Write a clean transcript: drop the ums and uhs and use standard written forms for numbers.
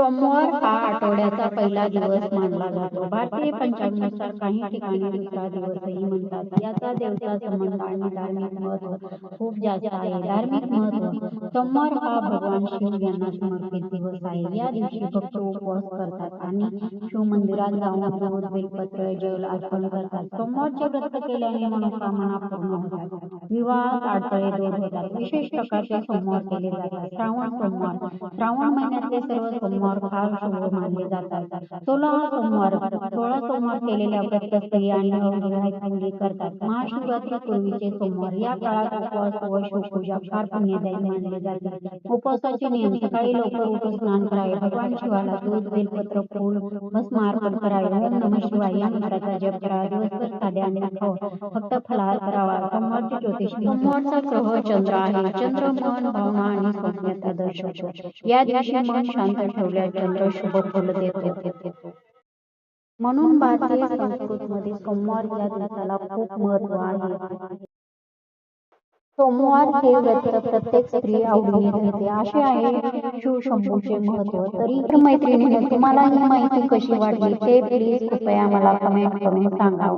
सोमवार हा आठवड्याचा पहिला दिवस मानला जातो. भारतीय पंचांगानुसार काही ठिकाणी दुसरा दिवसही म्हणतात. याचा देवता संबंध आणि धार्मिक महत्त्व खूप जास्त आहे. धार्मिक महत्त्व: सोमवार हा भगवान शिव यांना समर्पित दिवस आहे. या दिवशी भक्त उपवास करतात आणि शिव मंदिरात जाऊन दूध, बेलपत्र, जल अर्पण करतात. सोमवारचे व्रत केल्याने मनोकामना पूर्ण होतात. विवाहात अडथळे दूर होतात. विशेष प्रकारचे सोमवार केले जातात. श्रावण सोमवार: श्रावण महिन्यातले सर्व सोमवार फार शुभ मानले जातात. 16 सोमवार: 16 सोमवार केलेल्या व्रत स्त्रिया आणि अविवाहित मुली करतात. महाशिवरात्री पूर्वीचे सोमवार: या काळात उपवास व शिवपूजा फार पुण्यदायी मानले जाते. उपवासाचे नियम: सकाळी लवकर उठून स्नान करावे. भगवान शिवाला दूध, बेलपत्र, फूल, भस्म अर्पण करावे. ओम नमः शिवाय या मंत्राचा जप करावा. दिवसभर साधे अन्न खावं. फक्त फलाहार करावा. सोमवारचे ज्योतिष: सोमवारचा ग्रह चंद्र आहे. चंद्र मन, भावना आणि सौम्यता दर्शवतो. या दिवशी मन शांत ठेवल्यास चंद्र शुभ फल देतो. म्हणून भारतीय संस्कृतीमध्ये सोमवार या दिवसाला खूप महत्त्व आहे. सोमवार हे व्रत प्रत्येक स्त्री आवडीने धरते असे आहे शिवशंभूचे महत्त्व. तरी मैत्रिणींनो, तुम्हाला ही माहिती कशी वाटली ते प्लीज कृपया मला कमेंट करून सांगा.